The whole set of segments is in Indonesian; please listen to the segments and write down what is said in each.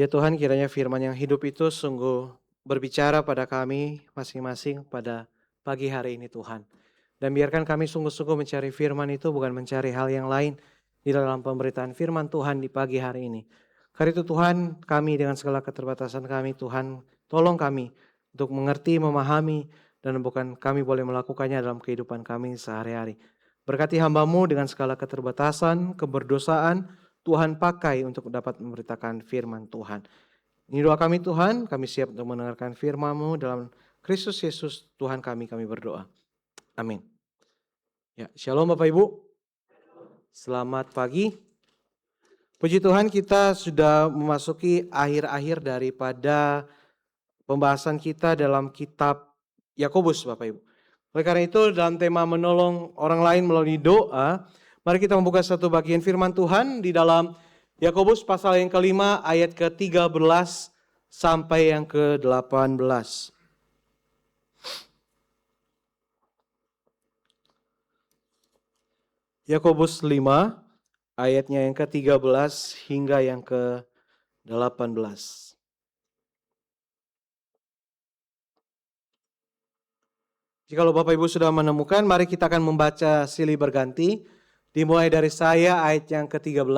Ya Tuhan, kiranya firman yang hidup itu sungguh berbicara pada kami masing-masing pada pagi hari ini Tuhan. Dan biarkan kami sungguh-sungguh mencari firman itu bukan mencari hal yang lain di dalam pemberitaan firman Tuhan di pagi hari ini. Karena itu Tuhan, kami dengan segala keterbatasan kami, Tuhan tolong kami untuk mengerti, memahami, dan bukan kami boleh melakukannya dalam kehidupan kami sehari-hari. Berkati hamba-Mu dengan segala keterbatasan, keberdosaan, Tuhan pakai untuk dapat memberitakan firman Tuhan. Ini doa kami Tuhan, kami siap untuk mendengarkan firman-Mu dalam Kristus Yesus Tuhan kami berdoa. Amin. Ya, shalom Bapak Ibu. Selamat pagi. Puji Tuhan, kita sudah memasuki akhir-akhir daripada pembahasan kita dalam kitab Yakobus Bapak Ibu. Oleh karena itu dalam tema menolong orang lain melalui doa, mari kita membuka satu bagian firman Tuhan di dalam Yakobus pasal yang kelima ayat ke-13 sampai yang ke-18. Yakobus 5 ayatnya yang ke-13 hingga yang ke-18. Jikalau Bapak Ibu sudah menemukan, mari kita akan membaca silih berganti. Dimulai dari saya ayat yang ke-13,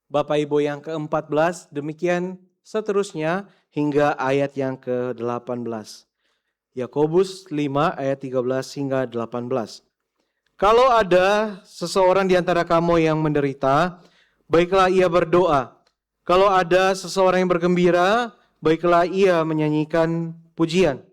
Bapak Ibu yang ke-14, demikian seterusnya hingga ayat yang ke-18. Yakobus 5 ayat 13 hingga 18. Kalau ada seseorang di antara kamu yang menderita, baiklah ia berdoa. Kalau ada seseorang yang bergembira, baiklah ia menyanyikan pujian.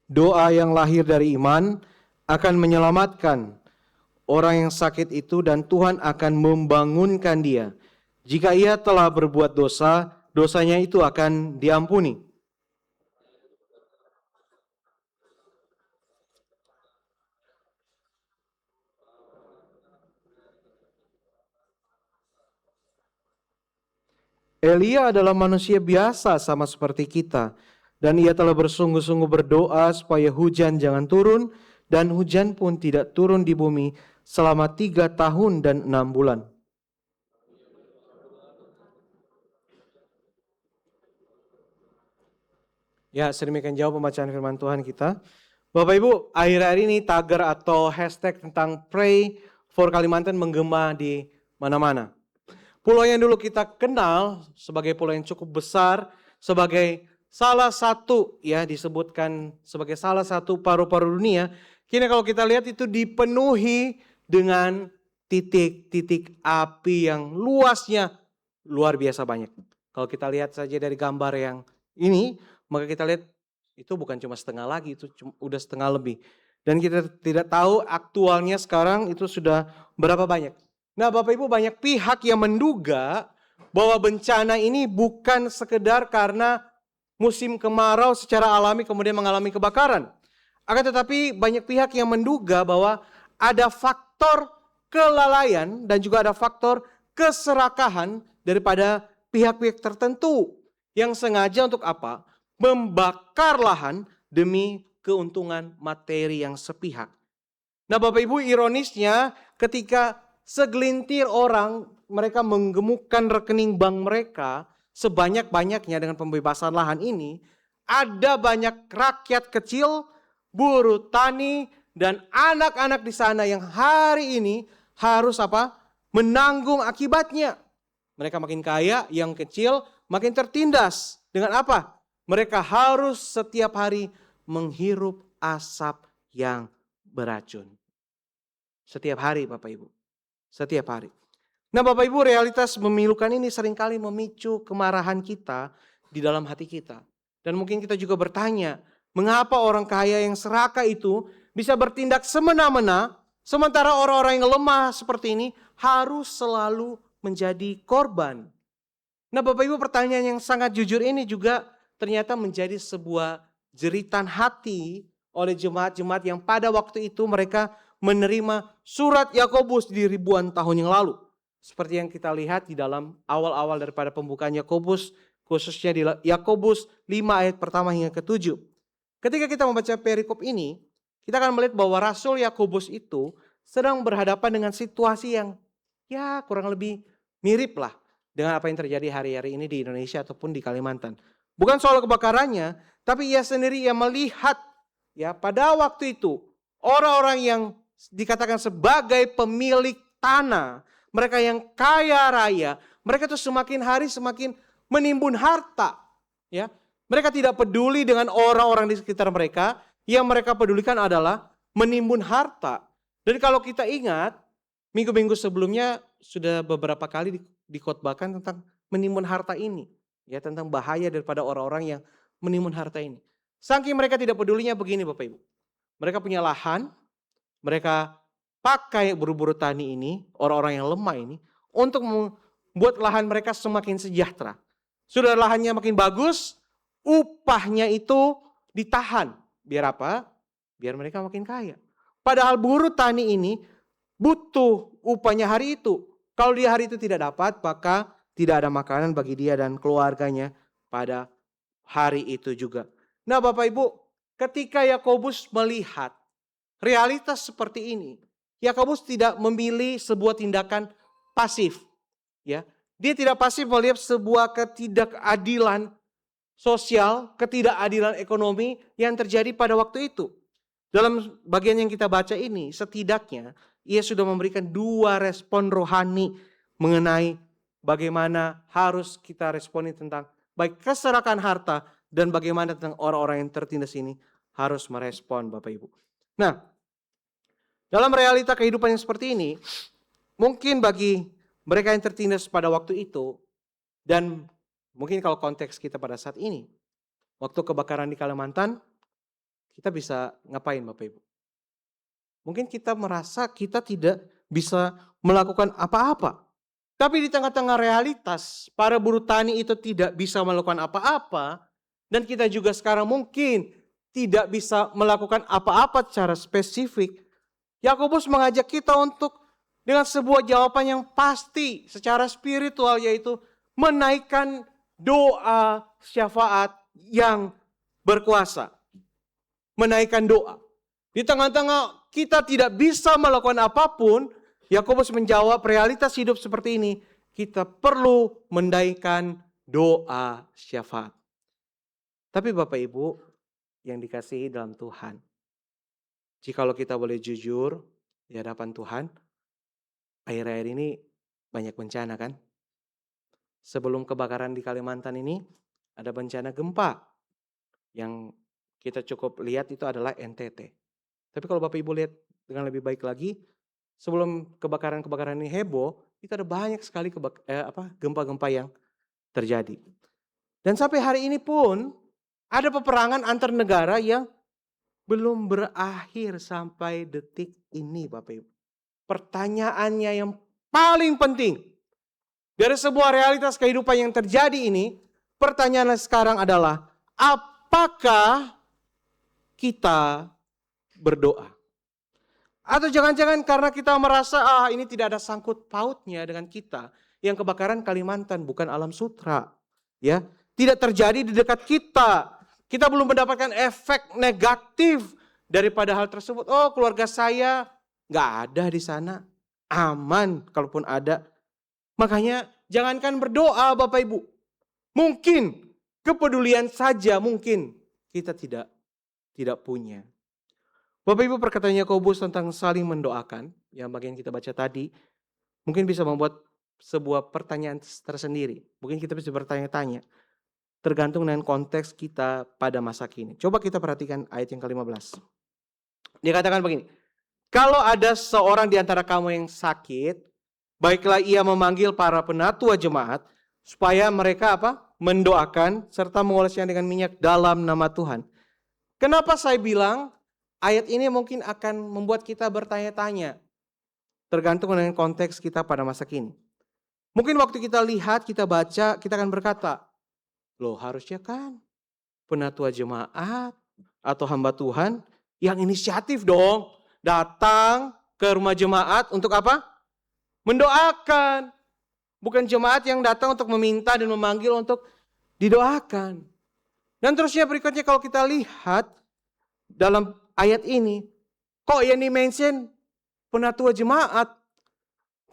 Doa yang lahir dari iman akan menyelamatkan orang yang sakit itu dan Tuhan akan membangunkan dia. Jika ia telah berbuat dosa, dosanya itu akan diampuni. Elia adalah manusia biasa sama seperti kita. Dan ia telah bersungguh-sungguh berdoa supaya hujan jangan turun. Dan hujan pun tidak turun di bumi selama 3 tahun dan 6 bulan. Ya, sedemikian jauh pembacaan firman Tuhan kita. Bapak Ibu, akhir-akhir ini tagar atau hashtag tentang Pray for Kalimantan menggema di mana-mana. Pulau yang dulu kita kenal sebagai pulau yang cukup besar, sebagai salah satu ya disebutkan sebagai salah satu paru-paru dunia. Kini kalau kita lihat itu dipenuhi dengan titik-titik api yang luasnya luar biasa banyak. Kalau kita lihat saja dari gambar yang ini, maka kita lihat itu bukan cuma setengah lagi, itu udah setengah lebih. Dan kita tidak tahu aktualnya sekarang itu sudah berapa banyak. Nah Bapak Ibu, banyak pihak yang menduga bahwa bencana ini bukan sekedar karena musim kemarau secara alami kemudian mengalami kebakaran. Akan tetapi banyak pihak yang menduga bahwa ada faktor kelalaian dan juga ada faktor keserakahan daripada pihak-pihak tertentu yang sengaja untuk apa? Membakar lahan demi keuntungan materi yang sepihak. Nah Bapak Ibu, ironisnya ketika segelintir orang mereka menggemukkan rekening bank mereka sebanyak-banyaknya dengan pembebasan lahan ini, ada banyak rakyat kecil, buruh tani, dan anak-anak di sana yang hari ini harus apa? Menanggung akibatnya. Mereka makin kaya, yang kecil makin tertindas. Dengan apa? Mereka harus setiap hari menghirup asap yang beracun. Setiap hari Bapak Ibu. Setiap hari. Nah Bapak Ibu, realitas memilukan ini seringkali memicu kemarahan kita di dalam hati kita. Dan mungkin kita juga bertanya, mengapa orang kaya yang serakah itu bisa bertindak semena-mena, sementara orang-orang yang lemah seperti ini harus selalu menjadi korban. Nah Bapak Ibu, pertanyaan yang sangat jujur ini juga ternyata menjadi sebuah jeritan hati oleh jemaat-jemaat yang pada waktu itu mereka menerima surat Yakobus di ribuan tahun yang lalu. Seperti yang kita lihat di dalam awal-awal daripada pembukaan Yakobus, khususnya di Yakobus 5 ayat pertama hingga ke-7. ketika kita membaca perikop ini, kita akan melihat bahwa Rasul Yakobus itu sedang berhadapan dengan situasi yang ya kurang lebih mirip lah dengan apa yang terjadi hari-hari ini di Indonesia ataupun di Kalimantan. Bukan soal kebakarannya, tapi ia sendiri yang melihat ya pada waktu itu orang-orang yang dikatakan sebagai pemilik tanah, mereka yang kaya raya, mereka tuh semakin hari semakin menimbun harta. Ya, mereka tidak peduli dengan orang-orang di sekitar mereka, yang mereka pedulikan adalah menimbun harta. Dan kalau kita ingat, minggu-minggu sebelumnya sudah beberapa kali dikhotbahkan tentang menimbun harta ini. Ya, tentang bahaya daripada orang-orang yang menimbun harta ini. Saking mereka tidak pedulinya begini Bapak Ibu. Mereka punya lahan, mereka pakai buru-buru tani ini, orang-orang yang lemah ini, untuk membuat lahan mereka semakin sejahtera. Sudah lahannya makin bagus, upahnya itu ditahan. Biar apa? Biar mereka makin kaya. Padahal buruh tani ini butuh upahnya hari itu. Kalau dia hari itu tidak dapat, maka tidak ada makanan bagi dia dan keluarganya pada hari itu juga. Nah Bapak Ibu, ketika Yakobus melihat realitas seperti ini, Yakobus tidak memilih sebuah tindakan pasif. Ya, dia tidak pasif melihat sebuah ketidakadilan sosial, ketidakadilan ekonomi yang terjadi pada waktu itu. Dalam bagian yang kita baca ini, setidaknya ia sudah memberikan 2 respon rohani mengenai bagaimana harus kita responi tentang baik keserakahan harta dan bagaimana tentang orang-orang yang tertindas ini harus merespon Bapak Ibu. Nah, dalam realita kehidupan yang seperti ini, mungkin bagi mereka yang tertindas pada waktu itu, dan mungkin kalau konteks kita pada saat ini, waktu kebakaran di Kalimantan, kita bisa ngapain Bapak Ibu? Mungkin kita merasa kita tidak bisa melakukan apa-apa. Tapi di tengah-tengah realitas, para buruh tani itu tidak bisa melakukan apa-apa, dan kita juga sekarang mungkin tidak bisa melakukan apa-apa secara spesifik. Yakobus mengajak kita untuk dengan sebuah jawaban yang pasti secara spiritual, yaitu menaikkan doa syafaat yang berkuasa. Menaikkan doa. Di tengah-tengah kita tidak bisa melakukan apapun, Yakobus menjawab realitas hidup seperti ini. Kita perlu menaikkan doa syafaat. Tapi Bapak Ibu yang dikasihi dalam Tuhan, jikalau kita boleh jujur di hadapan Tuhan, akhir-akhir ini banyak bencana kan? Sebelum kebakaran di Kalimantan ini, ada bencana gempa. Yang kita cukup lihat itu adalah NTT. Tapi kalau Bapak Ibu lihat dengan lebih baik lagi, sebelum kebakaran-kebakaran ini heboh, itu ada banyak sekali gempa-gempa yang terjadi. Dan sampai hari ini pun, ada peperangan antar negara yang belum berakhir sampai detik ini Bapak Ibu. Pertanyaannya yang paling penting dari sebuah realitas kehidupan yang terjadi ini, pertanyaannya sekarang adalah, apakah kita berdoa? Atau jangan-jangan karena kita merasa ini tidak ada sangkut pautnya dengan kita, yang kebakaran Kalimantan bukan alam sutra, ya, tidak terjadi di dekat kita. Kita belum mendapatkan efek negatif daripada hal tersebut. Oh, keluarga saya nggak ada di sana, aman kalaupun ada. Makanya jangankan berdoa Bapak Ibu. Mungkin kepedulian saja mungkin kita tidak punya. Bapak Ibu, perkataan Yakobus tentang saling mendoakan, yang bagian kita baca tadi, mungkin bisa membuat sebuah pertanyaan tersendiri. Mungkin kita bisa bertanya-tanya, tergantung dengan konteks kita pada masa kini. Coba kita perhatikan ayat yang ke-15. Dia katakan begini, kalau ada seorang di antara kamu yang sakit, baiklah ia memanggil para penatua jemaat, supaya mereka mendoakan serta mengolesnya dengan minyak dalam nama Tuhan. Kenapa saya bilang ayat ini mungkin akan membuat kita bertanya-tanya, tergantung dengan konteks kita pada masa kini. Mungkin waktu kita lihat, kita baca, kita akan berkata, loh harusnya kan penatua jemaat atau hamba Tuhan yang inisiatif dong datang ke rumah jemaat untuk apa? Mendoakan. Bukan jemaat yang datang untuk meminta dan memanggil untuk didoakan. Dan terusnya berikutnya kalau kita lihat, dalam ayat ini, kok yang di-mention penatua jemaat?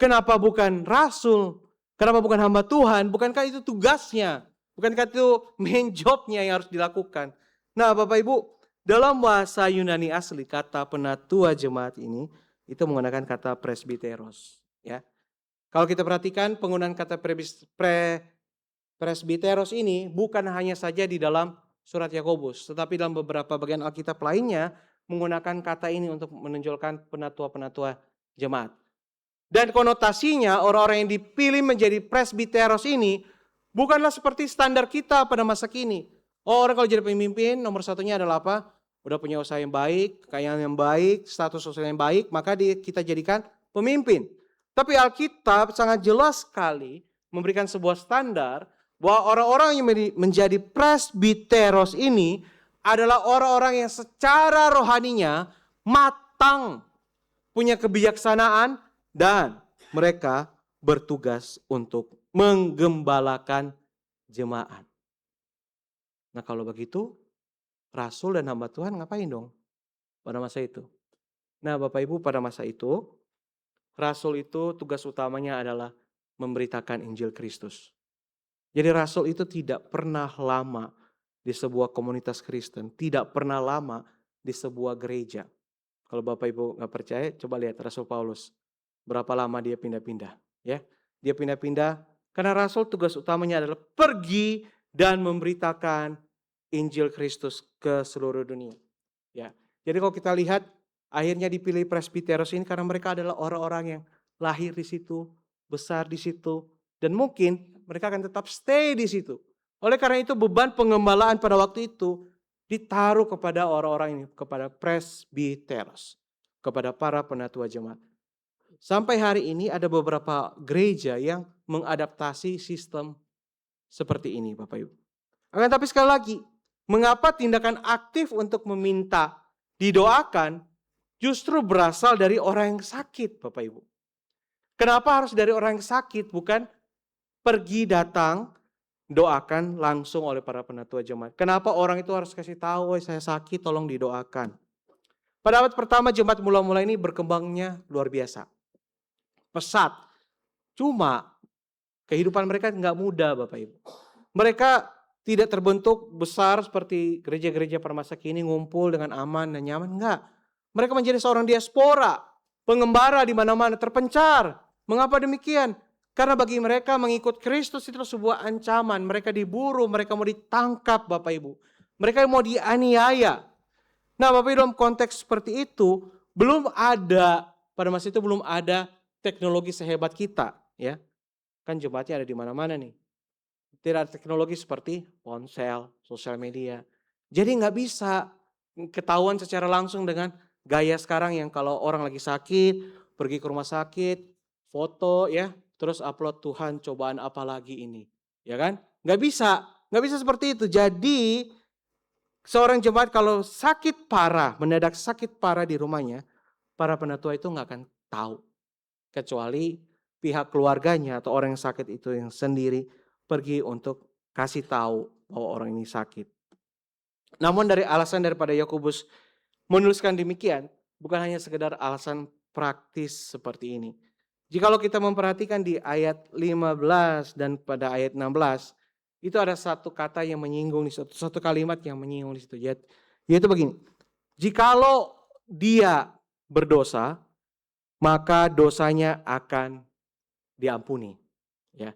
Kenapa bukan rasul? Kenapa bukan hamba Tuhan? Bukankah itu tugasnya? Bukankah itu main jobnya yang harus dilakukan? Nah Bapak Ibu, dalam bahasa Yunani asli kata penatua jemaat ini itu menggunakan kata presbiteros. Ya, kalau kita perhatikan penggunaan kata presbiteros ini bukan hanya saja di dalam surat Yakobus, tetapi dalam beberapa bagian Alkitab lainnya menggunakan kata ini untuk menunjukkan penatua-penatua jemaat. Dan konotasinya orang-orang yang dipilih menjadi presbiteros ini bukanlah seperti standar kita pada masa kini. Oh, orang kalau jadi pemimpin nomor satunya adalah apa? Udah punya usaha yang baik, kekayaan yang baik, status sosial yang baik, maka kita jadikan pemimpin. Tapi Alkitab sangat jelas sekali memberikan sebuah standar bahwa orang-orang yang menjadi presbiteros ini adalah orang-orang yang secara rohaninya matang, punya kebijaksanaan, dan mereka bertugas untuk menggembalakan jemaat. Nah kalau begitu, rasul dan hamba Tuhan ngapain dong pada masa itu? Nah Bapak Ibu, pada masa itu, rasul itu tugas utamanya adalah memberitakan Injil Kristus. Jadi rasul itu tidak pernah lama di sebuah komunitas Kristen, tidak pernah lama di sebuah gereja. Kalau Bapak Ibu nggak percaya, coba lihat Rasul Paulus. Berapa lama dia pindah-pindah, ya? Dia pindah-pindah karena rasul tugas utamanya adalah pergi dan memberitakan Injil Kristus ke seluruh dunia. Ya. Jadi kalau kita lihat akhirnya dipilih presbiteros ini karena mereka adalah orang-orang yang lahir di situ, besar di situ, dan mungkin mereka akan tetap stay di situ. Oleh karena itu beban pengembalaan pada waktu itu ditaruh kepada orang-orang ini, kepada presbiteros, kepada para penatua jemaat. Sampai hari ini ada beberapa gereja yang mengadaptasi sistem seperti ini Bapak Ibu. Akan tapi sekali lagi, mengapa tindakan aktif untuk meminta didoakan justru berasal dari orang yang sakit Bapak Ibu? Kenapa harus dari orang yang sakit, bukan pergi datang doakan langsung oleh para penatua jemaat? Kenapa orang itu harus kasih tahu, saya sakit tolong didoakan? Pada abad pertama jemaat mula-mula ini berkembangnya luar biasa. Pesat. Cuma kehidupan mereka nggak mudah Bapak Ibu. Mereka tidak terbentuk besar seperti gereja-gereja pada masa kini ngumpul dengan aman dan nyaman. Enggak. Mereka menjadi seorang diaspora, pengembara di mana-mana, terpencar. Mengapa demikian? Karena bagi mereka mengikut Kristus itu sebuah ancaman. Mereka diburu, mereka mau ditangkap Bapak Ibu. Mereka mau dianiaya. Nah Bapak Ibu, dalam konteks seperti itu pada masa itu belum ada teknologi sehebat kita, ya. Kan jemaatnya ada di mana-mana nih. Tidak ada teknologi seperti ponsel, sosial media. Jadi nggak bisa ketahuan secara langsung dengan gaya sekarang yang kalau orang lagi sakit, pergi ke rumah sakit, foto ya, terus upload Tuhan cobaan apa lagi ini. Ya kan? Nggak bisa seperti itu. Jadi seorang jemaat kalau sakit parah, mendadak sakit parah di rumahnya, para penatua itu nggak akan tahu. Kecuali pihak keluarganya atau orang yang sakit itu yang sendiri pergi untuk kasih tahu bahwa orang ini sakit. Namun dari alasan daripada Yakobus menuliskan demikian, bukan hanya sekedar alasan praktis seperti ini. Jikalau kita memperhatikan di ayat 15 dan pada ayat 16, itu ada satu kata yang menyinggung di situ, satu kalimat yang menyinggung di situ, yaitu begini. Jikalau dia berdosa, maka dosanya akan diampuni. Ya.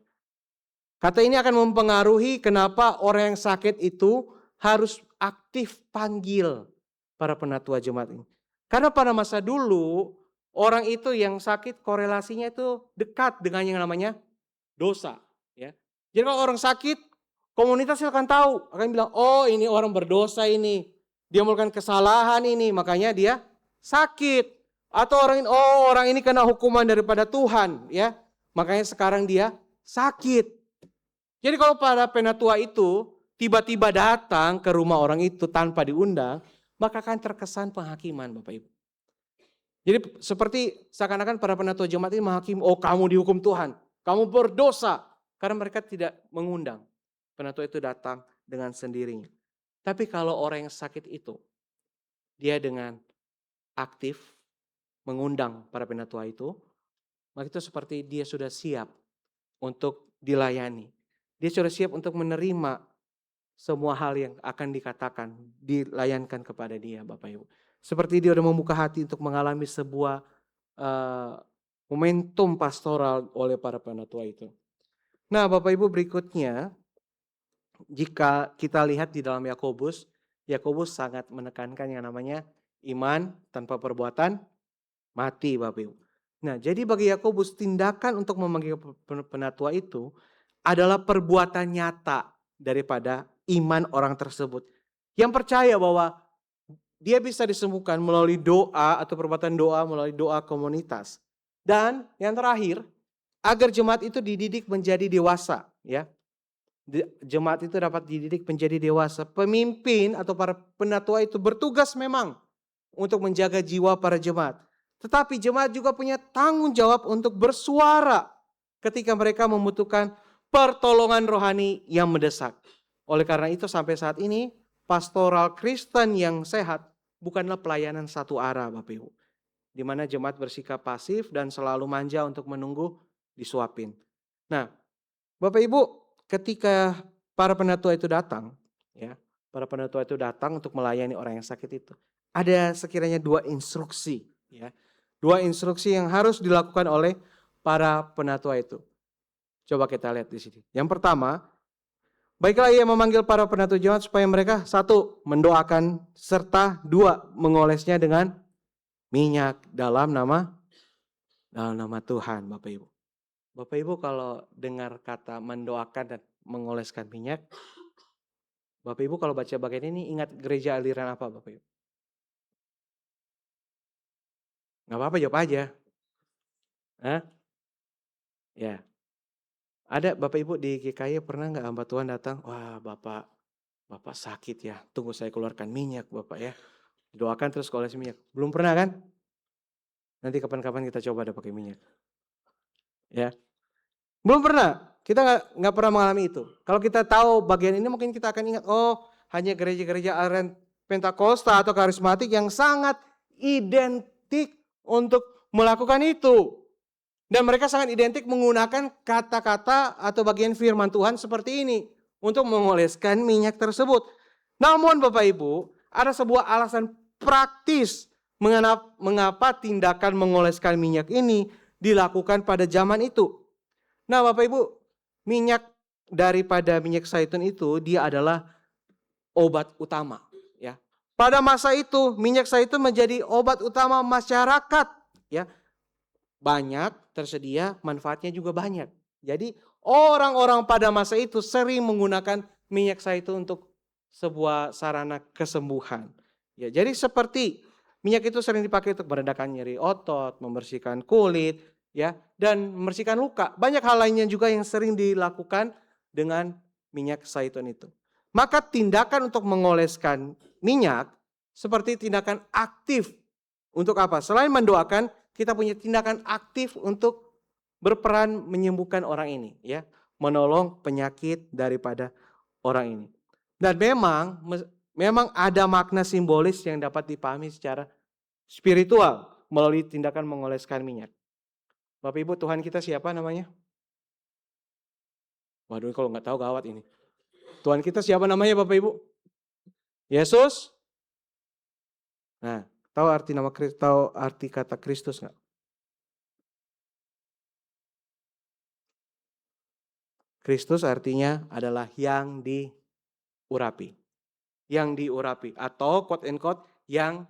Kata ini akan mempengaruhi kenapa orang yang sakit itu harus aktif panggil para penatua jemaat ini. Karena pada masa dulu orang itu yang sakit korelasinya itu dekat dengan yang namanya dosa. Ya. Jadi kalau orang sakit, komunitas akan tahu, akan bilang, oh ini orang berdosa ini, dia melakukan kesalahan ini, makanya dia sakit. Atau orang ini kena hukuman daripada Tuhan, ya. Makanya sekarang dia sakit. Jadi kalau para penatua itu tiba-tiba datang ke rumah orang itu tanpa diundang, maka akan terkesan penghakiman Bapak Ibu. Jadi seperti seakan-akan para penatua jemaat ini menghakimi, oh kamu dihukum Tuhan, kamu berdosa. Karena mereka tidak mengundang penatua itu datang dengan sendirinya. Tapi kalau orang yang sakit itu dia dengan aktif mengundang para penatua itu, maka itu seperti dia sudah siap untuk dilayani. Dia sudah siap untuk menerima semua hal yang akan dikatakan, dilayankan kepada dia, Bapak Ibu. Seperti dia sudah membuka hati untuk mengalami sebuah momentum pastoral oleh para penatua itu. Nah, Bapak Ibu, berikutnya, jika kita lihat di dalam Yakobus, Yakobus sangat menekankan yang namanya iman tanpa perbuatan mati, Bapak Ibu. Nah, jadi bagi Yakobus tindakan untuk memanggil penatua itu adalah perbuatan nyata daripada iman orang tersebut. Yang percaya bahwa dia bisa disembuhkan melalui doa atau perbuatan doa, melalui doa komunitas. Dan yang terakhir, agar jemaat itu dididik menjadi dewasa, ya. Jemaat itu dapat dididik menjadi dewasa. Pemimpin atau para penatua itu bertugas memang untuk menjaga jiwa para jemaat. Tetapi jemaat juga punya tanggung jawab untuk bersuara ketika mereka membutuhkan pertolongan rohani yang mendesak. Oleh karena itu sampai saat ini pastoral Kristen yang sehat bukanlah pelayanan satu arah, Bapak Ibu. Di mana jemaat bersikap pasif dan selalu manja untuk menunggu disuapin. Nah, Bapak Ibu, ketika para penatua itu datang, ya, para penatua itu datang untuk melayani orang yang sakit itu, ada sekiranya 2 instruksi, ya. 2 instruksi yang harus dilakukan oleh para penatua itu. Coba kita lihat di sini. Yang pertama, baiklah ia memanggil para penatua jemaat supaya mereka 1. Mendoakan serta 2. Mengolesnya dengan minyak dalam nama Tuhan, Bapak Ibu. Bapak Ibu kalau dengar kata mendoakan dan mengoleskan minyak, Bapak Ibu kalau baca bagian ini ingat gereja aliran apa, Bapak Ibu? Gak apa-apa, jawab aja. Hah? Ya. Ada Bapak Ibu di GKI pernah gak hamba Tuhan datang? Wah, Bapak sakit ya, tunggu saya keluarkan minyak Bapak ya. Doakan terus olesi minyak. Belum pernah kan? Nanti kapan-kapan kita coba ada pakai minyak. Ya. Belum pernah. Kita nggak pernah mengalami itu. Kalau kita tahu bagian ini mungkin kita akan ingat, oh hanya gereja-gereja aliran Pentakosta atau karismatik yang sangat identik untuk melakukan itu. Dan mereka sangat identik menggunakan kata-kata atau bagian firman Tuhan seperti ini untuk mengoleskan minyak tersebut. Namun Bapak Ibu, ada sebuah alasan praktis mengapa tindakan mengoleskan minyak ini dilakukan pada zaman itu. Nah Bapak Ibu, minyak daripada minyak zaitun itu dia adalah obat utama. Ya. Pada masa itu minyak zaitun menjadi obat utama masyarakat. Ya. Banyak tersedia, manfaatnya juga banyak. Jadi orang-orang pada masa itu sering menggunakan minyak zaitun untuk sebuah sarana kesembuhan. Ya, jadi seperti minyak itu sering dipakai untuk meredakan nyeri otot, membersihkan kulit, ya, dan membersihkan luka. Banyak hal lainnya juga yang sering dilakukan dengan minyak zaitun itu. Maka tindakan untuk mengoleskan minyak seperti tindakan aktif untuk apa? Selain mendoakan, kita punya tindakan aktif untuk berperan menyembuhkan orang ini, ya, menolong penyakit daripada orang ini. Dan memang ada makna simbolis yang dapat dipahami secara spiritual melalui tindakan mengoleskan minyak. Bapak Ibu, Tuhan kita siapa namanya? Waduh, kalau nggak tahu gawat ini. Tuhan kita siapa namanya Bapak Ibu? Yesus. Nah, tahu arti kata Kristus nggak? Kristus artinya adalah yang diurapi. Yang diurapi atau quote and quote yang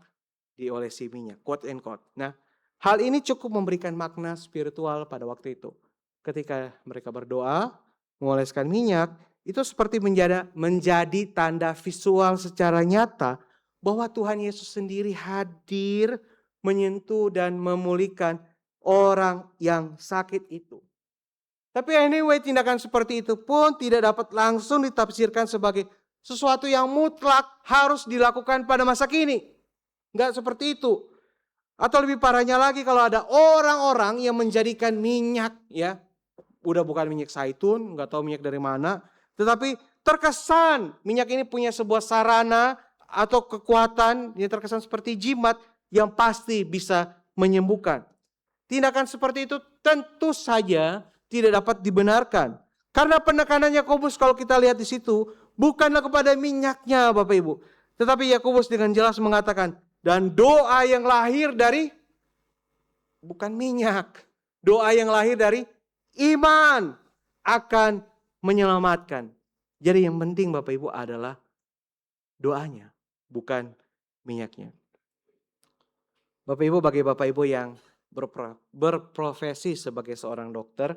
diolesi minyak, quote and quote. Nah, hal ini cukup memberikan makna spiritual pada waktu itu. Ketika mereka berdoa, mengoleskan minyak, itu seperti menjadi tanda visual secara nyata bahwa Tuhan Yesus sendiri hadir, menyentuh dan memulihkan orang yang sakit itu. Tapi anyway, tindakan seperti itu pun tidak dapat langsung ditafsirkan sebagai sesuatu yang mutlak harus dilakukan pada masa kini. Enggak seperti itu. Atau lebih parahnya lagi kalau ada orang-orang yang menjadikan minyak, ya, udah bukan minyak zaitun, enggak tahu minyak dari mana, tetapi terkesan minyak ini punya sebuah sarana atau kekuatan yang terkesan seperti jimat yang pasti bisa menyembuhkan. Tindakan seperti itu tentu saja tidak dapat dibenarkan. Karena penekanan Yakobus kalau kita lihat di situ bukanlah kepada minyaknya Bapak Ibu. Tetapi Yakobus dengan jelas mengatakan, dan doa yang lahir dari bukan minyak. Doa yang lahir dari iman akan menyelamatkan. Jadi yang penting Bapak Ibu adalah doanya, bukan minyaknya. Bapak Ibu, bagi Bapak Ibu yang berprofesi sebagai seorang dokter,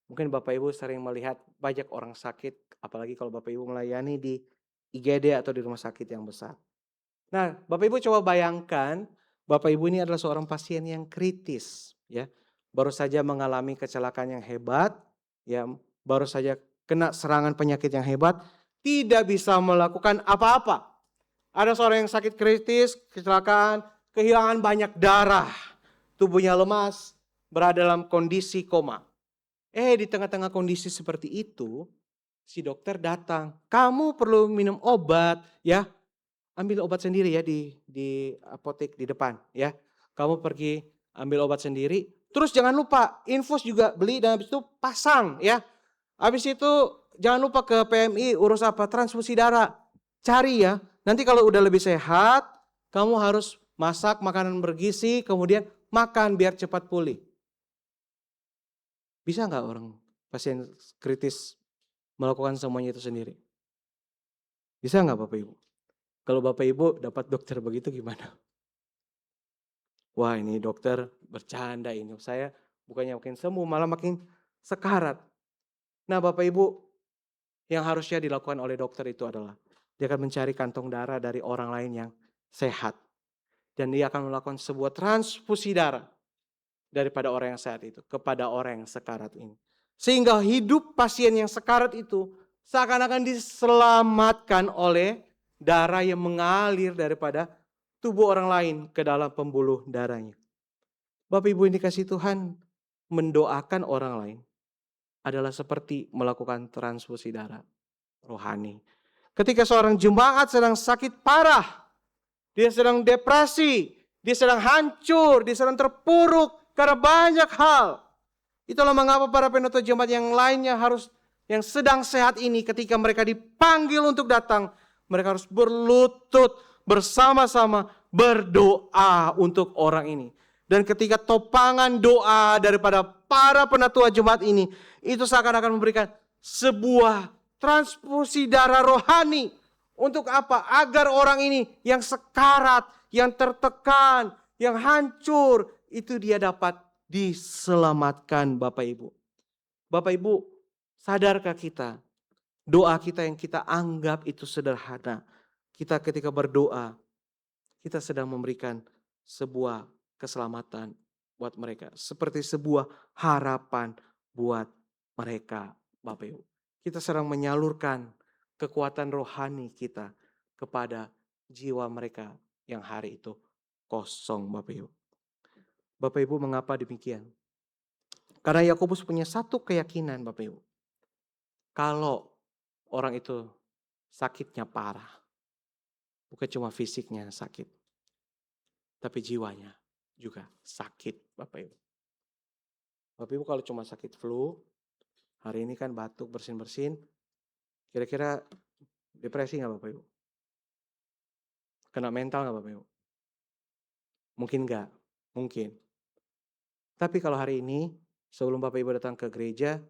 mungkin Bapak Ibu sering melihat banyak orang sakit, apalagi kalau Bapak Ibu melayani di IGD atau di rumah sakit yang besar. Nah, Bapak Ibu coba bayangkan, Bapak Ibu ini adalah seorang pasien yang kritis, ya. Baru saja mengalami kecelakaan yang hebat, ya, baru saja kena serangan penyakit yang hebat, tidak bisa melakukan apa-apa. Ada seorang yang sakit kritis, kecelakaan, kehilangan banyak darah, tubuhnya lemas, berada dalam kondisi koma. Di tengah-tengah kondisi seperti itu, si dokter datang. Kamu perlu minum obat, ya. Ambil obat sendiri ya di apotek di depan, ya. Kamu pergi ambil obat sendiri. Terus jangan lupa infus juga beli dan habis itu pasang, ya. Habis itu jangan lupa ke PMI urus apa transfusi darah. Cari ya. Nanti kalau udah lebih sehat, kamu harus masak makanan bergizi, kemudian makan biar cepat pulih. Bisa nggak orang pasien kritis melakukan semuanya itu sendiri? Bisa nggak Bapak Ibu? Kalau Bapak Ibu dapat dokter begitu gimana? Wah ini dokter bercanda ini. Saya bukannya makin sembuh malah makin sekarat. Nah Bapak Ibu, yang harusnya dilakukan oleh dokter itu adalah dia akan mencari kantong darah dari orang lain yang sehat. Dan dia akan melakukan sebuah transfusi darah daripada orang yang sehat itu kepada orang yang sekarat ini. Sehingga hidup pasien yang sekarat itu seakan-akan diselamatkan oleh darah yang mengalir daripada tubuh orang lain ke dalam pembuluh darahnya. Bapak Ibu yang dikasihi Tuhan, mendoakan orang lain adalah seperti melakukan transfusi darah rohani. Ketika seorang jemaat sedang sakit parah, dia sedang depresi, dia sedang hancur, dia sedang terpuruk karena banyak hal. Itulah mengapa para penuntut jemaat yang lainnya yang sedang sehat ini ketika mereka dipanggil untuk datang, mereka harus berlutut bersama-sama berdoa untuk orang ini. Dan ketika topangan doa daripada para penatua jemaat ini, itu seakan-akan memberikan sebuah transfusi darah rohani. Untuk apa? Agar orang ini yang sekarat, yang tertekan, yang hancur, itu dia dapat diselamatkan Bapak Ibu. Bapak Ibu, sadarkah kita, doa kita yang kita anggap itu sederhana, kita ketika berdoa, kita sedang memberikan sebuah keselamatan buat mereka. Seperti sebuah harapan buat mereka, Bapak Ibu. Kita sedang menyalurkan kekuatan rohani kita kepada jiwa mereka yang hari itu kosong, Bapak Ibu. Bapak Ibu, mengapa demikian? Karena Yakobus punya satu keyakinan, Bapak Ibu. Kalau orang itu sakitnya parah, bukan cuma fisiknya sakit, tapi jiwanya juga sakit, Bapak Ibu. Bapak Ibu kalau cuma sakit flu, hari ini kan batuk bersin-bersin, kira-kira depresi nggak Bapak Ibu? Kena mental nggak Bapak Ibu? Mungkin nggak, mungkin. Tapi kalau hari ini, sebelum Bapak Ibu datang ke gereja,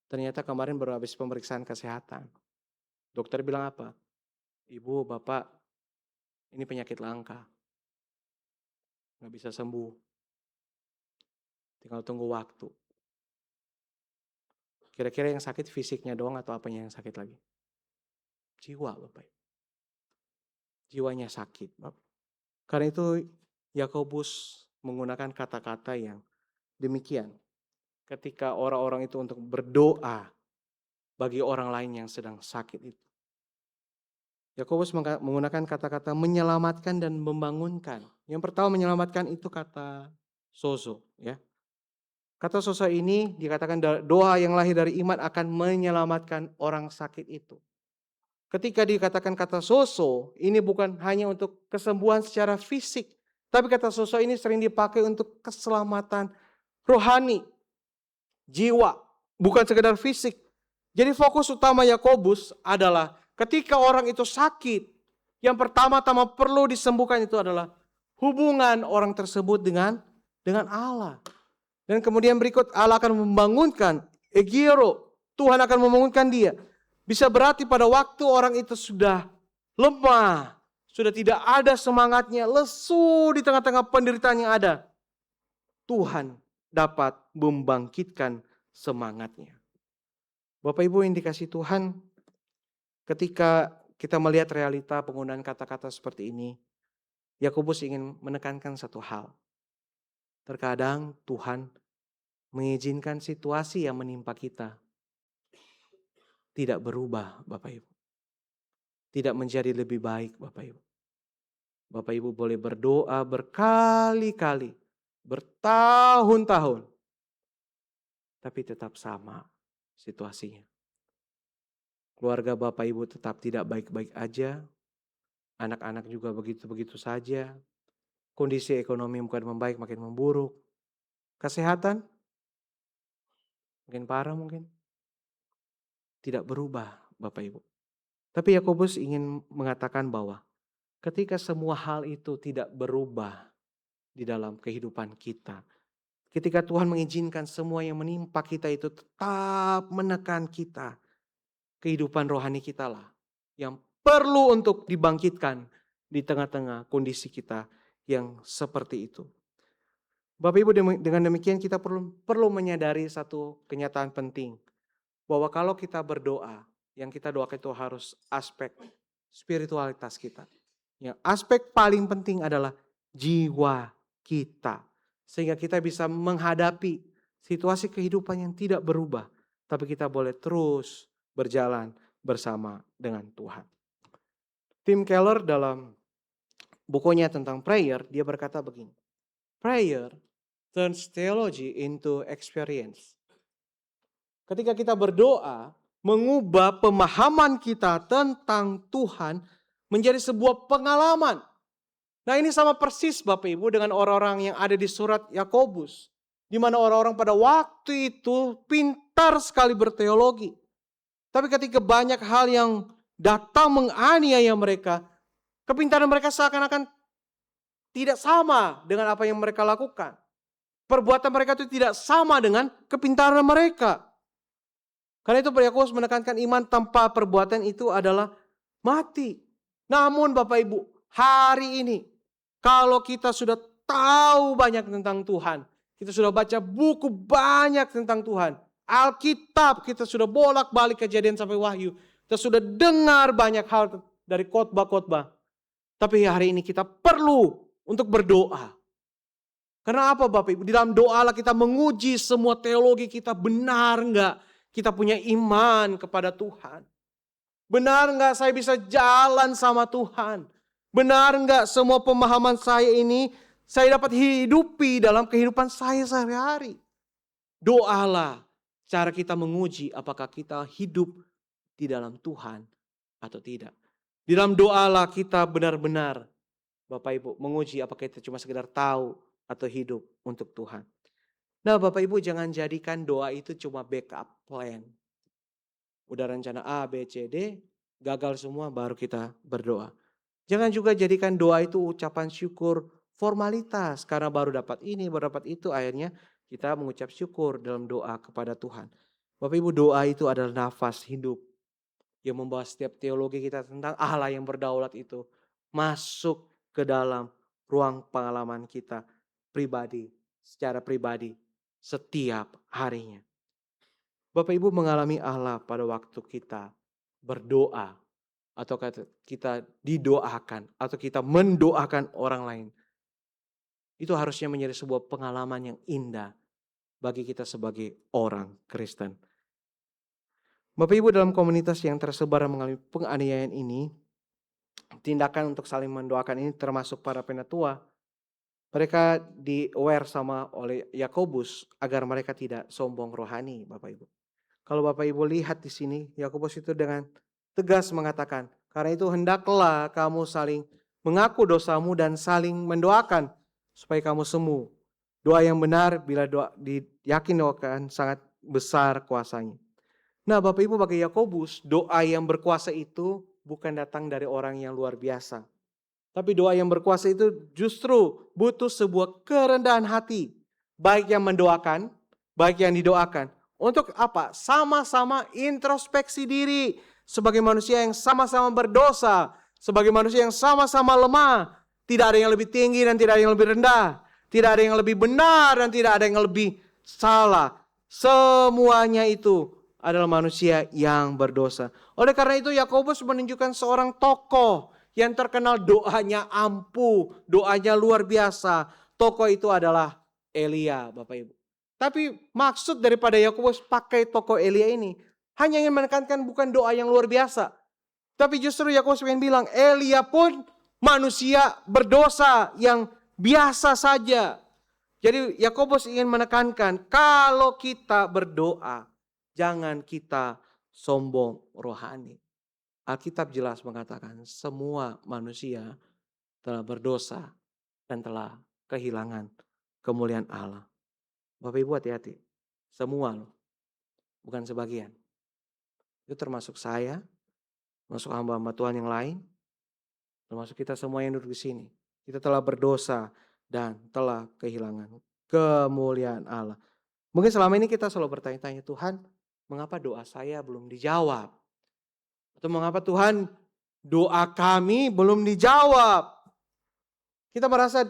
ternyata kemarin baru habis pemeriksaan kesehatan. Dokter bilang apa? Ibu, Bapak, ini penyakit langka. Nggak bisa sembuh. Tinggal tunggu waktu. Kira-kira yang sakit fisiknya doang atau apanya yang sakit lagi? Jiwa Bapak Ibu. Jiwanya sakit Bapak. Karena itu Yakobus menggunakan kata-kata yang demikian. Ketika orang-orang itu untuk berdoa bagi orang lain yang sedang sakit itu. Yakobus menggunakan kata-kata menyelamatkan dan membangunkan. Yang pertama menyelamatkan itu kata sozo, ya. Kata sozo ini dikatakan doa yang lahir dari iman akan menyelamatkan orang sakit itu. ketika dikatakan kata sozo, ini bukan hanya untuk kesembuhan secara fisik, tapi kata sozo ini sering dipakai untuk keselamatan rohani, jiwa, bukan sekedar fisik. Jadi fokus utama Yakobus adalah ketika orang itu sakit, yang pertama-tama perlu disembuhkan itu adalah hubungan orang tersebut dengan Allah. Dan kemudian berikut Allah akan membangunkan Egiro, Tuhan akan membangunkan dia. Bisa berarti pada waktu orang itu sudah lemah, sudah tidak ada semangatnya, lesu di tengah-tengah penderitaan yang ada, Tuhan dapat membangkitkan semangatnya. Bapak Ibu yang dikasihi Tuhan, ketika kita melihat realita penggunaan kata-kata seperti ini, Yakobus ingin menekankan satu hal. Terkadang Tuhan mengizinkan situasi yang menimpa kita tidak berubah, Bapak Ibu. Tidak menjadi lebih baik, Bapak Ibu. Bapak Ibu boleh berdoa berkali-kali, bertahun-tahun, tapi tetap sama situasinya. Keluarga Bapak Ibu tetap tidak baik-baik aja, anak-anak juga begitu-begitu saja, kondisi ekonomi bukan membaik makin memburuk, kesehatan makin parah mungkin, tidak berubah Bapak Ibu. Tapi Yakobus ingin mengatakan bahwa ketika semua hal itu tidak berubah di dalam kehidupan kita, ketika Tuhan mengizinkan semua yang menimpa kita itu tetap menekan kita, kehidupan rohani kita lah yang perlu untuk dibangkitkan di tengah-tengah kondisi kita yang seperti itu. Bapak Ibu, dengan demikian kita perlu menyadari satu kenyataan penting, bahwa kalau kita berdoa, yang kita doakan itu harus aspek spiritualitas kita. Yang aspek paling penting adalah jiwa kita. Sehingga kita bisa menghadapi situasi kehidupan yang tidak berubah, tapi kita boleh terus berjalan bersama dengan Tuhan. Tim Keller dalam bukunya tentang prayer, dia berkata begini. Prayer turns theology into experience. Ketika kita berdoa, mengubah pemahaman kita tentang Tuhan menjadi sebuah pengalaman. Nah, ini sama persis Bapak Ibu dengan orang-orang yang ada di surat Yakobus, di mana orang-orang pada waktu itu pintar sekali berteologi. Tapi ketika banyak hal yang datang menganiaya mereka, kepintaran mereka seakan-akan tidak sama dengan apa yang mereka lakukan. Perbuatan mereka itu tidak sama dengan kepintaran mereka. Karena itu Yakobus menekankan iman tanpa perbuatan itu adalah mati. Namun Bapak Ibu, hari ini kalau kita sudah tahu banyak tentang Tuhan, kita sudah baca buku banyak tentang Tuhan, Alkitab kita sudah bolak-balik Kejadian sampai Wahyu, kita sudah dengar banyak hal dari khotbah-khotbah. Tapi hari ini kita perlu untuk berdoa. Karena apa Bapak Ibu? Di dalam doa lah kita menguji semua teologi kita benar enggak kita punya iman kepada Tuhan. Benar enggak saya bisa jalan sama Tuhan? Benar enggak semua pemahaman saya ini saya dapat hidupi dalam kehidupan saya sehari-hari? Doalah cara kita menguji apakah kita hidup di dalam Tuhan atau tidak. Di dalam doalah kita benar-benar Bapak Ibu menguji apakah kita cuma sekedar tahu atau hidup untuk Tuhan. Nah Bapak Ibu jangan jadikan doa itu cuma backup plan. Udah rencana A, B, C, D, gagal semua baru kita berdoa. Jangan juga jadikan doa itu ucapan syukur formalitas. Karena baru dapat ini, baru dapat itu, akhirnya kita mengucap syukur dalam doa kepada Tuhan. Bapak Ibu doa itu adalah nafas hidup yang membawa setiap teologi kita tentang Allah yang berdaulat itu masuk ke dalam ruang pengalaman kita pribadi, secara pribadi, setiap harinya. Bapak Ibu mengalami Allah pada waktu kita berdoa, atau kita didoakan, atau kita mendoakan orang lain. Itu harusnya menjadi sebuah pengalaman yang indah bagi kita sebagai orang Kristen. Bapak Ibu dalam komunitas yang tersebar mengalami penganiayaan ini, tindakan untuk saling mendoakan ini termasuk para penatua. Mereka di-aware sama oleh Yakobus agar mereka tidak sombong rohani, Bapak Ibu. Kalau Bapak Ibu lihat di sini, Yakobus itu dengan tegas mengatakan, karena itu hendaklah kamu saling mengaku dosamu dan saling mendoakan supaya kamu sembuh. Doa yang benar bila doa diyakin doakan sangat besar kuasanya. Nah, Bapak Ibu, bagi Yakobus, doa yang berkuasa itu bukan datang dari orang yang luar biasa. Tapi doa yang berkuasa itu justru butuh sebuah kerendahan hati. Baik yang mendoakan, baik yang didoakan. Untuk apa? Sama-sama introspeksi diri. Sebagai manusia yang sama-sama berdosa. Sebagai manusia yang sama-sama lemah. Tidak ada yang lebih tinggi dan tidak ada yang lebih rendah. Tidak ada yang lebih benar dan tidak ada yang lebih salah. Semuanya itu adalah manusia yang berdosa. Oleh karena itu Yakobus menunjukkan seorang tokoh yang terkenal doanya ampuh, doanya luar biasa. Tokoh itu adalah Elia, Bapak Ibu. Tapi maksud daripada Yakobus pakai tokoh Elia ini hanya ingin menekankan bukan doa yang luar biasa. Tapi justru Yakobus ingin bilang Elia pun manusia berdosa yang biasa saja. Jadi Yakobus ingin menekankan kalau kita berdoa jangan kita sombong rohani. Alkitab jelas mengatakan semua manusia telah berdosa dan telah kehilangan kemuliaan Allah. Bapak Ibu hati-hati. Semua loh. Bukan sebagian. Itu termasuk saya, termasuk hamba-hamba Tuhan yang lain, termasuk kita semua yang duduk di sini. Kita telah berdosa dan telah kehilangan kemuliaan Allah. Mungkin selama ini kita selalu bertanya-tanya, Tuhan, mengapa doa saya belum dijawab? Atau mengapa Tuhan doa kami belum dijawab? Kita merasa,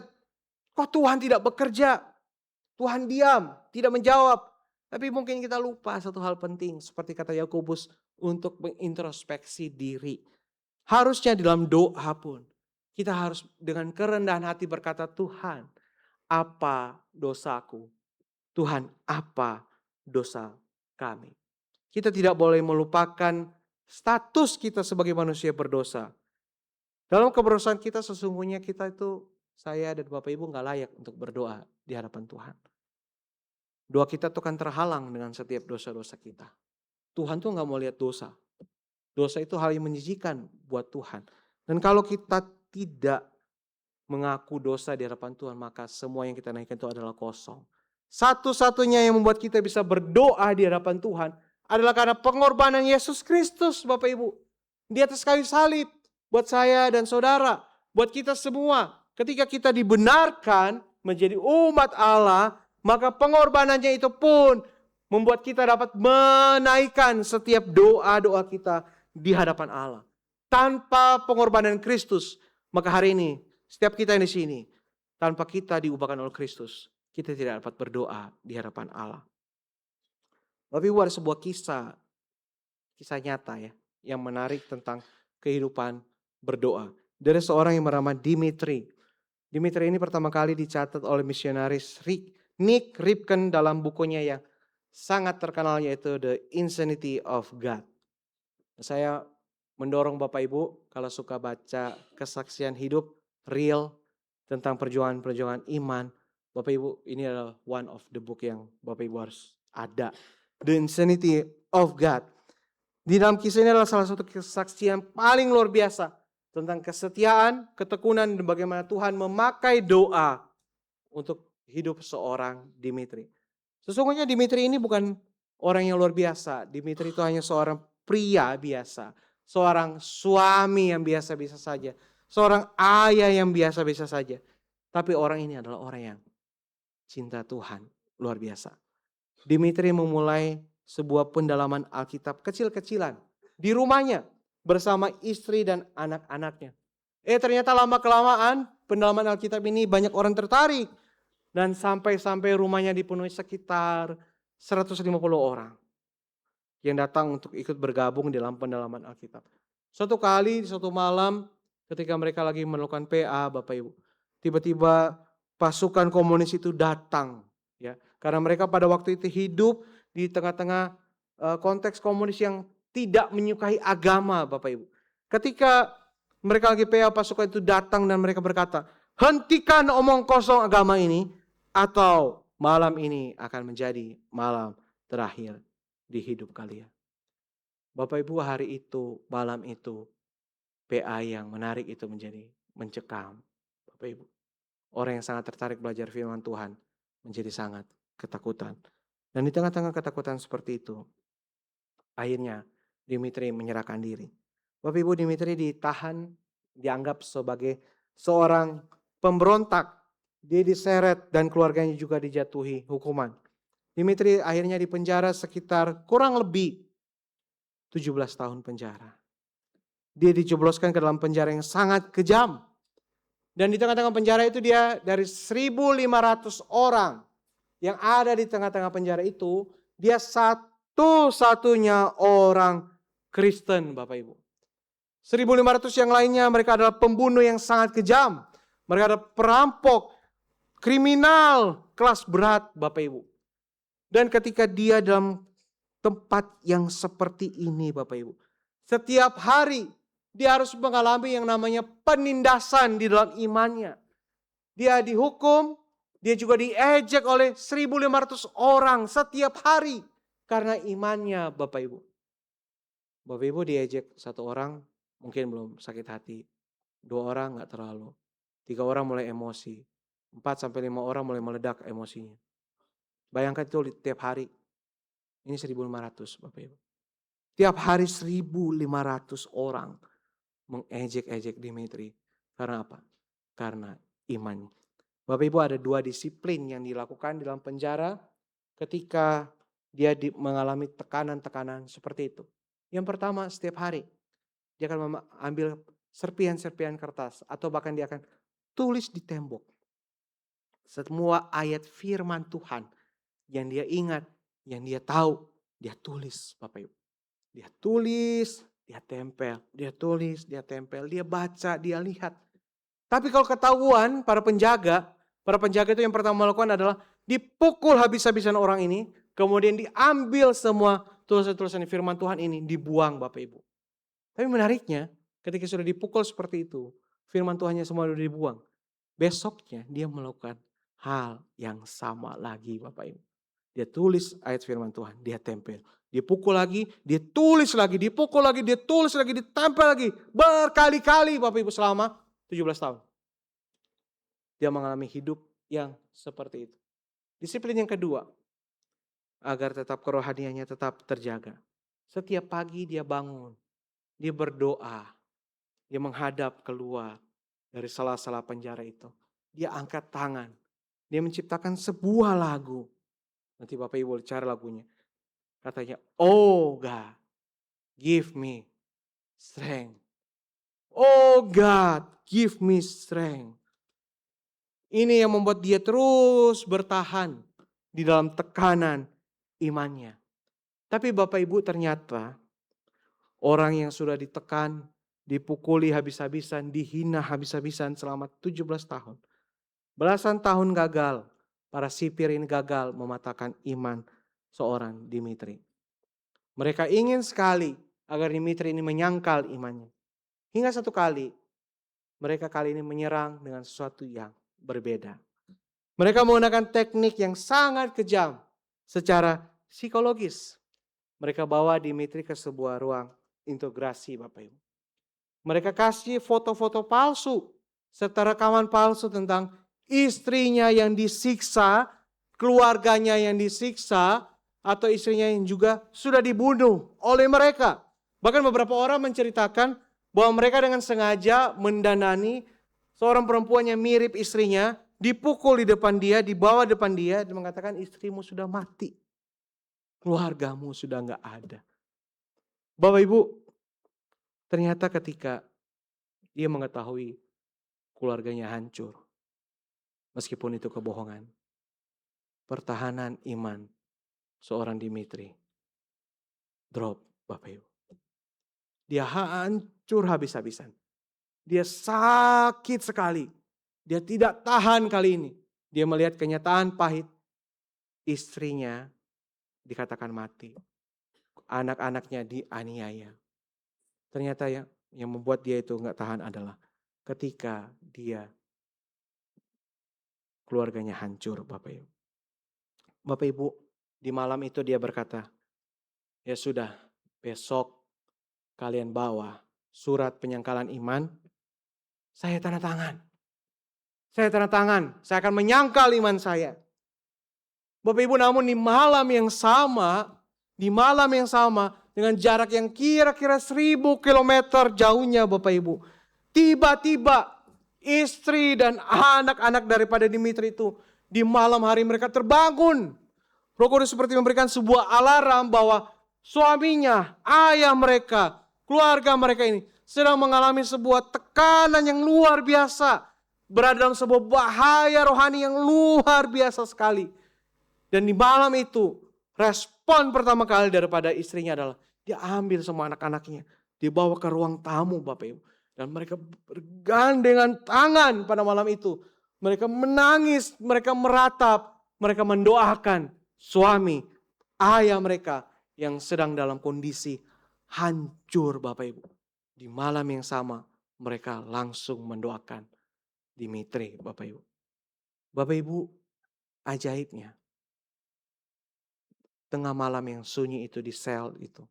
kok Tuhan tidak bekerja? Tuhan diam, tidak menjawab. Tapi mungkin kita lupa satu hal penting. Seperti kata Yakobus, untuk mengintrospeksi diri. Harusnya dalam doa pun, kita harus dengan kerendahan hati berkata, Tuhan, apa dosaku? Tuhan, apa dosa kami? Kita tidak boleh melupakan status kita sebagai manusia berdosa. Dalam keberdosan kita sesungguhnya kita itu, saya dan Bapak Ibu gak layak untuk berdoa di hadapan Tuhan. Doa kita tuh kan terhalang dengan setiap dosa-dosa kita. Tuhan tuh gak mau lihat dosa. Dosa itu hal yang menjijikan buat Tuhan. Dan kalau kita tidak mengaku dosa di hadapan Tuhan, maka semua yang kita naikkan itu adalah kosong. Satu-satunya yang membuat kita bisa berdoa di hadapan Tuhan adalah karena pengorbanan Yesus Kristus, Bapak Ibu. Di atas kayu salib, buat saya dan saudara, buat kita semua. Ketika kita dibenarkan menjadi umat Allah, maka pengorbanannya itu pun membuat kita dapat menaikkan setiap doa-doa kita di hadapan Allah. Tanpa pengorbanan Kristus, maka hari ini setiap kita yang di sini, tanpa kita diubahkan oleh Kristus, kita tidak dapat berdoa di hadapan Allah. Bapak Ibu, ada sebuah kisah nyata ya, yang menarik tentang kehidupan berdoa. Dari seorang yang bernama Dimitri. Dimitri ini pertama kali dicatat oleh misionaris Nick Ripken dalam bukunya yang sangat terkenal yaitu The Insanity of God. Saya mendorong Bapak Ibu kalau suka baca kesaksian hidup real tentang perjuangan-perjuangan iman, Bapak Ibu ini adalah one of the book yang Bapak Ibu harus ada. The Insanity of God. Di dalam kisah ini adalah salah satu kesaksian paling luar biasa tentang kesetiaan, ketekunan dan bagaimana Tuhan memakai doa untuk hidup seorang Dimitri. Sesungguhnya Dimitri ini bukan orang yang luar biasa. Dimitri itu hanya seorang pria biasa, seorang suami yang biasa-biasa saja, seorang ayah yang biasa-biasa saja. Tapi orang ini adalah orang yang cinta Tuhan luar biasa. Dimitri memulai sebuah pendalaman Alkitab kecil-kecilan di rumahnya bersama istri dan anak-anaknya. Ternyata lama-kelamaan pendalaman Alkitab ini banyak orang tertarik. Dan sampai rumahnya dipenuhi sekitar 150 orang yang datang untuk ikut bergabung dalam pendalaman Alkitab. Suatu kali, suatu malam ketika mereka lagi melakukan PA, Bapak Ibu, tiba-tiba pasukan komunis itu datang. Ya, karena mereka pada waktu itu hidup di tengah-tengah konteks komunis yang tidak menyukai agama, Bapak Ibu. Ketika mereka lagi PA, pasukan itu datang dan mereka berkata, hentikan omong kosong agama ini, atau malam ini akan menjadi malam terakhir di hidup kalian. Bapak Ibu hari itu, malam itu, PA yang menarik itu menjadi mencekam. Bapak Ibu, orang yang sangat tertarik belajar firman Tuhan menjadi sangat ketakutan. Dan di tengah-tengah ketakutan seperti itu, akhirnya Dimitri menyerahkan diri. Bapak Ibu, Dimitri ditahan, dianggap sebagai seorang pemberontak. Dia diseret dan keluarganya juga dijatuhi hukuman. Dimitri akhirnya dipenjara sekitar kurang lebih 17 tahun penjara. Dia dijebloskan ke dalam penjara yang sangat kejam. Dan di tengah-tengah penjara itu dia dari 1.500 orang yang ada di tengah-tengah penjara itu, dia satu-satunya orang Kristen, Bapak Ibu. 1.500 yang lainnya mereka adalah pembunuh yang sangat kejam. Mereka adalah perampok, kriminal kelas berat, Bapak Ibu. Dan ketika dia dalam tempat yang seperti ini, Bapak Ibu, setiap hari dia harus mengalami yang namanya penindasan di dalam imannya. Dia dihukum, dia juga diejek oleh 1.500 orang setiap hari karena imannya, Bapak Ibu. Bapak Ibu diejek satu orang mungkin belum sakit hati, 2 orang gak terlalu, 3 orang mulai emosi, 4-5 orang mulai meledak emosinya. Bayangkan itu tiap hari, ini 1.500 Bapak Ibu. Tiap hari 1.500 orang mengejek-ejek Dimitri. Karena apa? Karena imannya. Bapak Ibu, ada 2 disiplin yang dilakukan di dalam penjara ketika dia mengalami tekanan-tekanan seperti itu. Yang pertama, setiap hari dia akan ambil serpihan-serpihan kertas atau bahkan dia akan tulis di tembok semua ayat firman Tuhan yang dia ingat, yang dia tahu, dia tulis, Bapak Ibu. Dia tulis, dia tempel, dia tulis, dia tempel, dia baca, dia lihat. Tapi kalau ketahuan para penjaga itu yang pertama melakukan adalah dipukul habis-habisan orang ini, kemudian diambil semua tulisan-tulisan firman Tuhan ini, dibuang, Bapak Ibu. Tapi menariknya, ketika sudah dipukul seperti itu, firman Tuhannya semua sudah dibuang. Besoknya dia melakukan hal yang sama lagi, Bapak Ibu. Dia tulis ayat firman Tuhan, dia tempel. Dia pukul lagi, dia tulis lagi, dipukul lagi, dia tulis lagi, ditempel lagi. Berkali-kali Bapak Ibu selama 17 tahun. Dia mengalami hidup yang seperti itu. Disiplin yang kedua, agar tetap kerohaniannya tetap terjaga. Setiap pagi dia bangun, dia berdoa, dia menghadap keluar dari sela-sela penjara itu. Dia angkat tangan, dia menciptakan sebuah lagu. Nanti Bapak Ibu cari lagunya. Katanya, oh God, give me strength. Oh God, give me strength. Ini yang membuat dia terus bertahan di dalam tekanan imannya. Tapi Bapak Ibu, ternyata orang yang sudah ditekan, dipukuli habis-habisan, dihina habis-habisan selama 17 tahun. Belasan tahun gagal, para sipir ini gagal mematahkan iman seorang Dimitri. Mereka ingin sekali agar Dimitri ini menyangkal imannya. Hingga satu kali, mereka kali ini menyerang dengan sesuatu yang berbeda. Mereka menggunakan teknik yang sangat kejam secara psikologis. Mereka bawa Dimitri ke sebuah ruang integrasi, Bapak Ibu. Mereka kasih foto-foto palsu serta rekaman palsu tentang istrinya yang disiksa, keluarganya yang disiksa, atau istrinya yang juga sudah dibunuh oleh mereka. Bahkan beberapa orang menceritakan bahwa mereka dengan sengaja mendanani seorang perempuan yang mirip istrinya, dipukul di depan dia, dibawa depan dia, dan mengatakan istrimu sudah mati. Keluargamu sudah gak ada. Bapak Ibu, ternyata ketika dia mengetahui keluarganya hancur, meskipun itu kebohongan, pertahanan iman seorang Dimitri drop, Bapak Ibu. Dia hancur habis-habisan. Dia sakit sekali. Dia tidak tahan kali ini. Dia melihat kenyataan pahit. Istrinya dikatakan mati. Anak-anaknya dianiaya. Ternyata yang membuat dia itu gak tahan adalah ketika dia keluarganya hancur, Bapak Ibu. Bapak Ibu, di malam itu dia berkata, ya sudah, besok kalian bawa surat penyangkalan iman, saya tanda tangan. Saya tanda tangan, saya akan menyangkal iman saya. Bapak Ibu, namun di malam yang sama, dengan jarak yang kira-kira 1000 kilometer jauhnya Bapak Ibu, tiba-tiba istri dan anak-anak daripada Dimitri itu di malam hari mereka terbangun. Roh Kudus seperti memberikan sebuah alarm bahwa suaminya, ayah mereka, keluarga mereka ini sedang mengalami sebuah tekanan yang luar biasa. Berada dalam sebuah bahaya rohani yang luar biasa sekali. Dan di malam itu, respon pertama kali daripada istrinya adalah dia ambil semua anak-anaknya, dibawa ke ruang tamu Bapak Ibu. Dan mereka bergandengan tangan pada malam itu. Mereka menangis, mereka meratap, mereka mendoakan suami, ayah mereka yang sedang dalam kondisi hancur Bapak Ibu. Di malam yang sama mereka langsung mendoakan Dimitri Bapak Ibu. Bapak Ibu, ajaibnya, tengah malam yang sunyi itu di sel itu,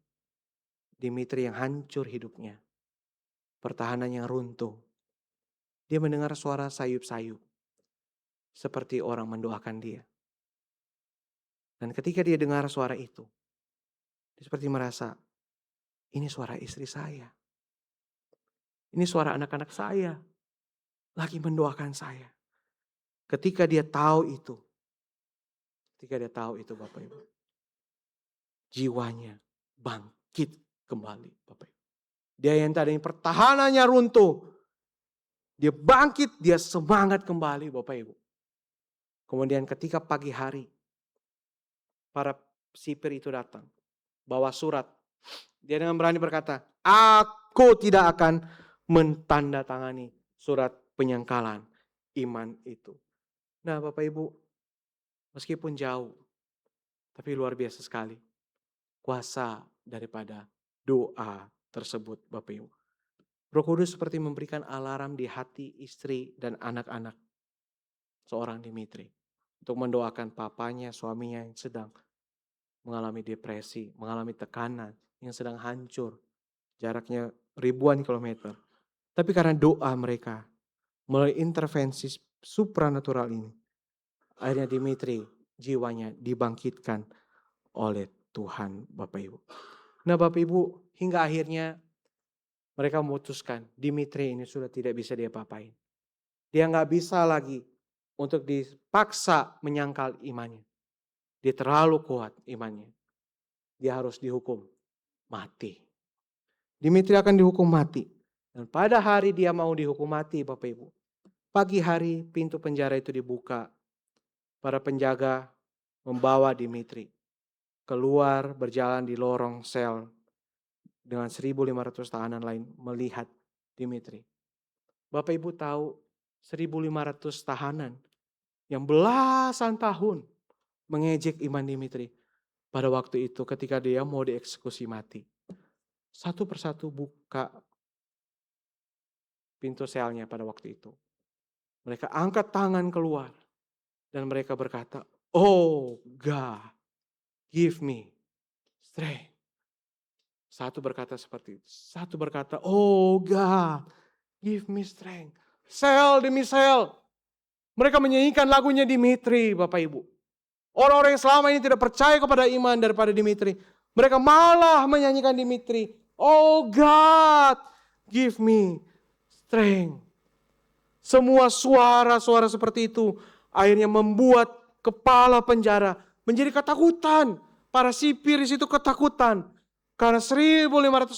Dimitri yang hancur hidupnya, pertahanan yang runtuh, dia mendengar suara sayup-sayup seperti orang mendoakan dia. Dan ketika dia dengar suara itu, dia seperti merasa, ini suara istri saya, ini suara anak-anak saya lagi mendoakan saya. Ketika dia tahu itu Bapak Ibu, jiwanya bangkit kembali Bapak Ibu. Dia yang tadinya pertahanannya runtuh, dia bangkit, dia semangat kembali Bapak Ibu. Kemudian ketika pagi hari, para sipir itu datang, bawa surat. Dia dengan berani berkata, aku tidak akan mentandatangani surat penyangkalan iman itu. Nah Bapak Ibu, meskipun jauh, tapi luar biasa sekali kuasa daripada doa tersebut Bapak Ibu. Roh Kudus seperti memberikan alarm di hati istri dan anak-anak seorang Dimitri untuk mendoakan papanya, suaminya yang sedang mengalami depresi, mengalami tekanan, yang sedang hancur, jaraknya ribuan kilometer. Tapi karena doa mereka, melalui intervensi supranatural ini, akhirnya Dimitri jiwanya dibangkitkan oleh Tuhan Bapak Ibu. Nah Bapak Ibu, hingga akhirnya mereka memutuskan Dimitri ini sudah tidak bisa diapa-apain. Dia gak bisa lagi untuk dipaksa menyangkal imannya. Dia terlalu kuat imannya. Dia harus dihukum mati. Dimitri akan dihukum mati. Dan pada hari dia mau dihukum mati Bapak Ibu, pagi hari pintu penjara itu dibuka. Para penjaga membawa Dimitri keluar, berjalan di lorong sel dengan 1.500 tahanan lain melihat Dimitri. Bapak Ibu tahu 1.500 tahanan yang belasan tahun mengejek iman Dimitri. Pada waktu itu ketika dia mau dieksekusi mati, satu persatu buka pintu selnya pada waktu itu. Mereka angkat tangan keluar dan mereka berkata, oh God, give me strength. Satu berkata seperti itu. Satu berkata, oh God, give me strength. Sel demi sel. Mereka menyanyikan lagunya Dimitri, Bapak Ibu. Orang-orang yang selama ini tidak percaya kepada iman daripada Dimitri, mereka malah menyanyikan Dimitri. Oh God, give me strength. Semua suara-suara seperti itu akhirnya membuat kepala penjara menjadi ketakutan. Para sipir di situ ketakutan. Karena 1.500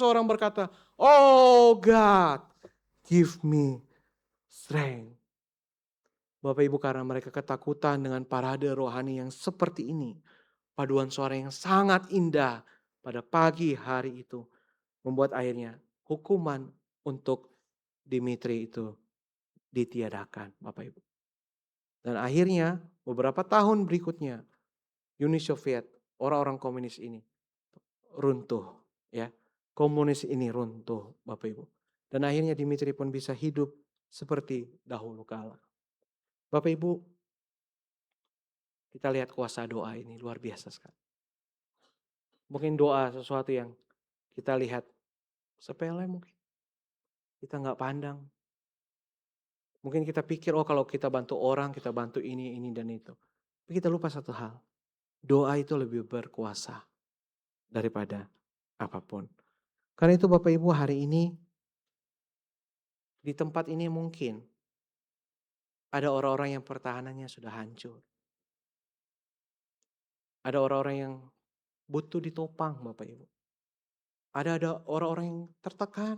orang berkata, oh God, give me strength. Bapak Ibu, karena mereka ketakutan dengan parade rohani yang seperti ini, paduan suara yang sangat indah pada pagi hari itu membuat akhirnya hukuman untuk Dimitri itu ditiadakan Bapak Ibu. Dan akhirnya beberapa tahun berikutnya Uni Soviet, orang-orang komunis ini runtuh ya. Komunis ini runtuh Bapak Ibu. Dan akhirnya Dimitri pun bisa hidup seperti dahulu kala. Bapak Ibu, kita lihat kuasa doa ini luar biasa sekali. Mungkin doa sesuatu yang kita lihat Sepele mungkin. Kita nggak pandang. Mungkin kita pikir, oh kalau kita bantu orang, kita bantu ini dan itu. Tapi kita lupa satu hal. Doa itu lebih berkuasa daripada apapun. Karena itu Bapak Ibu hari ini, di tempat ini mungkin ada orang-orang yang pertahanannya sudah hancur. Ada orang-orang yang butuh ditopang Bapak Ibu. Ada orang-orang yang tertekan.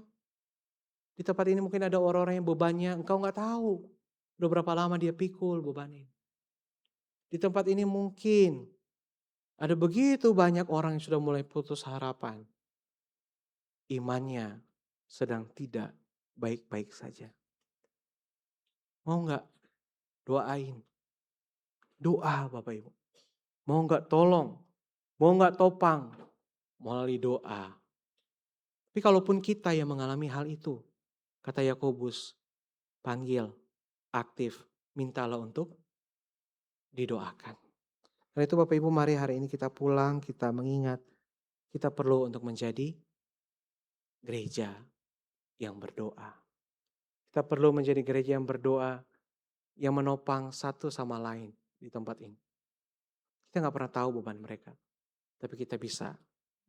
Di tempat ini mungkin ada orang-orang yang bebannya engkau nggak tahu. Udah berapa lama dia pikul beban ini. Di tempat ini mungkin ada begitu banyak orang yang sudah mulai putus harapan. Imannya sedang tidak baik-baik saja. Mau nggak doain? Doa Bapak Ibu. Mau nggak tolong? Mau nggak topang? Melalui doa. Tapi kalaupun kita yang mengalami hal itu, kata Yakobus, panggil, aktif, mintalah untuk didoakan. Karena itu Bapak Ibu mari hari ini kita pulang, kita mengingat, kita perlu untuk menjadi gereja yang berdoa. Kita perlu menjadi gereja yang berdoa, yang menopang satu sama lain di tempat ini. Kita gak pernah tahu beban mereka, tapi kita bisa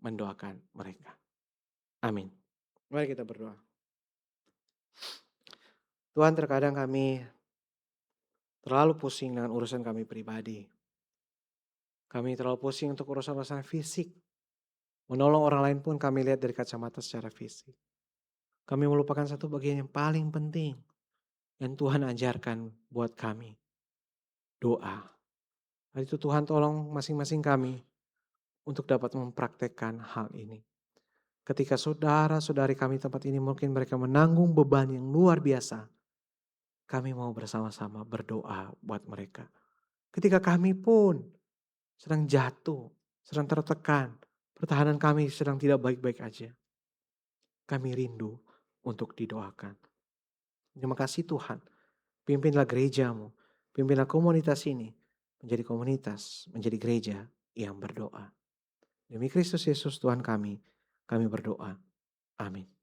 mendoakan mereka. Amin. Mari kita berdoa. Tuhan, terkadang kami terlalu pusing dengan urusan kami pribadi. Kami terlalu pusing untuk urusan-urusan fisik. Menolong orang lain pun kami lihat dari kacamata secara fisik. Kami melupakan satu bagian yang paling penting yang Tuhan ajarkan buat kami. Doa. Hari itu Tuhan tolong masing-masing kami untuk dapat mempraktekkan hal ini. Ketika saudara-saudari kami tempat ini mungkin mereka menanggung beban yang luar biasa. Kami mau bersama-sama berdoa buat mereka. Ketika kami pun sedang jatuh, sedang tertekan, pertahanan kami sedang tidak baik-baik aja. Kami rindu untuk didoakan. Terima kasih Tuhan. Pimpinlah gerejamu, pimpinlah komunitas ini menjadi komunitas, menjadi gereja yang berdoa. Demi Kristus Yesus Tuhan kami berdoa. Amin.